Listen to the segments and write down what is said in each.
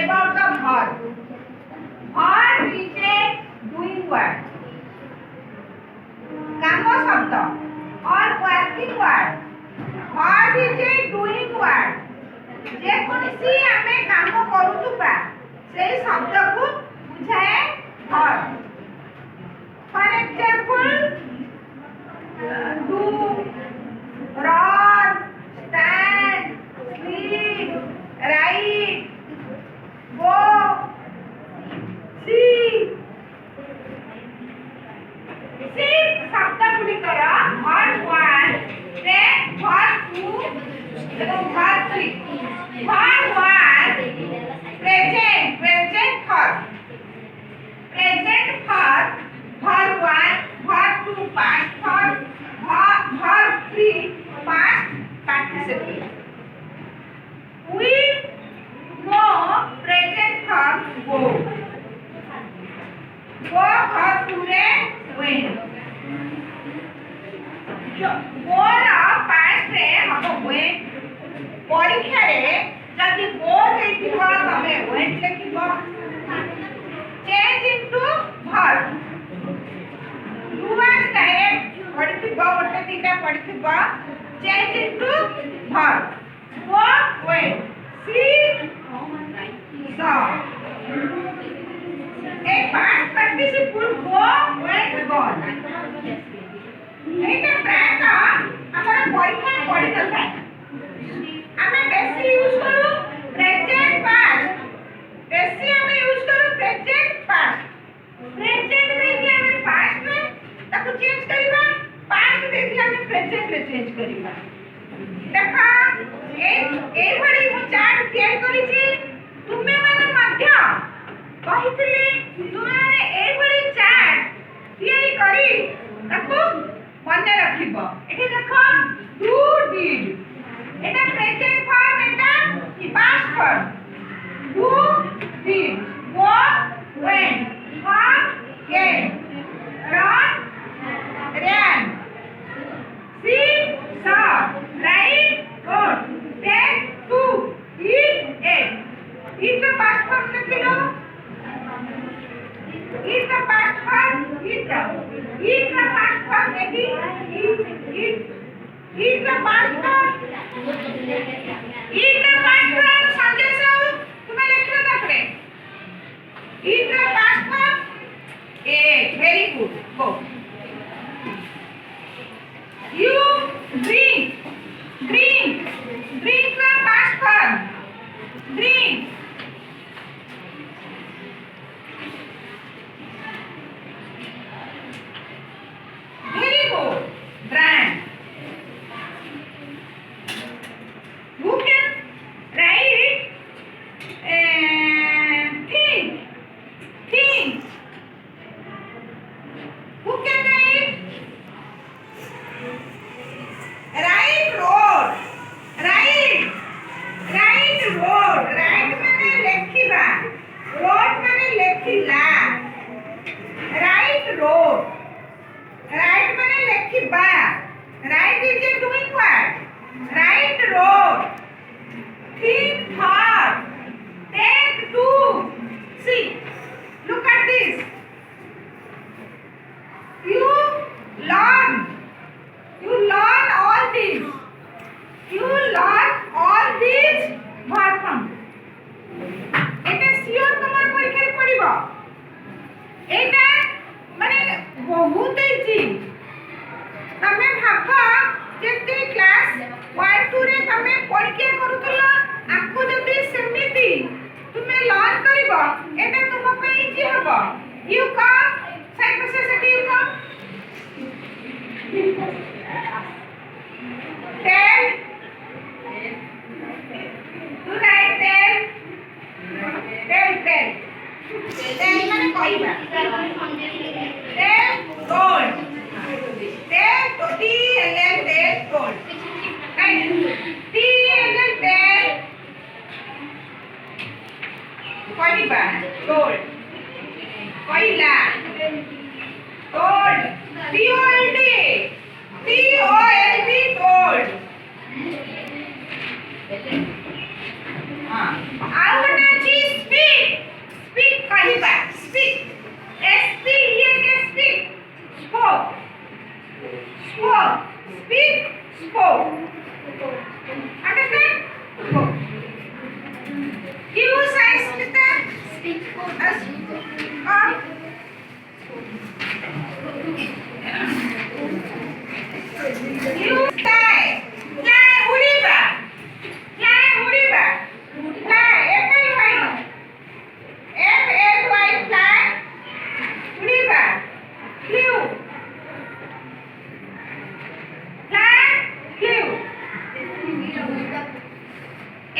about the verb. Verb is a doing word. কাম শব্দ or working word. Verb is a doing word. যে কোনসি আমি কাম করুতুবা সেই শব্দକୁ বুঝায় verb. For example, do, run, stand, sleep, write, go, see. See শব্দ গুলিকর verb 1 রে verb 2 এবং verb 3. Verb 1 present verb. Present verb, verb 1, verb 2 past verb, verb 3 past participle. We know present verb go. Go verb 2 रे went. go रा past रे हम went. परीक्षा रे जदि go हेतिबा तमे went लिखिबो. Change into verb. Do was direct पढ़िथिबा गोटे तीटा पढ़िथिबा. Change into verb. Go went. See saw. A past participle go went gone. एटा प्रायत हमर परीक्षा पढ़ि दता. हमें बेसी यूज करू प्रेजेंट पास्ट. बेसी हमें यूज करू प्रेजेंट पास्ट. प्रेजेंट देखि हमें पास्ट में ताको चेंज करिबा. पास्ट देखि हमें प्रेजेंट रे चेंज करिबा. देखा ए भली मु चार्ट तैयार करिछि. तुमे माने मध्य कहितली तुमे माने ए भली चार्ट तैयार करी ताको मने रखिबो. एठी देखो do did. Etah present form Etah past form. Do did, go went, come came, run ran, see saw, write wrote, take took, eat ate. Eat the past form लिखिलो. Eat the past form eat. Eat the past form maybe eat. Eat the past form. Eat the past form Sanjay साहब तुम्हें लिखिलो तापरे. Eat the past form. Very good. Go. You drink. Drink. Drink the past form. Drink. Very good. Drank. Who can write? Think. Think. Who can write? Write road. Write. Write road. Write माने लेखिबा. Road माने लेखिला. Write road. Write माने लेखिबा. Write is a doing word. Write road. Think thought. Take two. See. Look at this. You learn. You learn all these. You learn all these verb form. এটা sure তোমার পরীক্ষায় পড়িব. এটা মানে বহুত easy. তুমি ভাব যেতি ক্লাস 1 2 রে তুমি পরীক্ষা করুতল আকু যদি সেমিতি তুমি লার্ন করিব এটা তোমা পই ইজি হব. You come side by side you come. Tell. To write tell. Tell. Tell মানে কইবা. Tell told. Tell to T L L tell told. Right. T L L tell. কইবা told. কইলা. Told. T O L D. told. ଆଉ ଗୋଟେ ଅଛି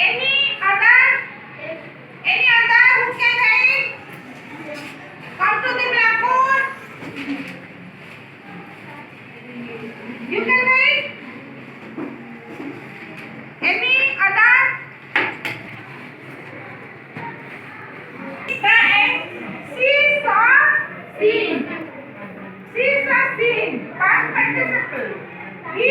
Any other? Any other who can write? Come to the blackboard. You can write. Any other? She saw seen. Past participle. He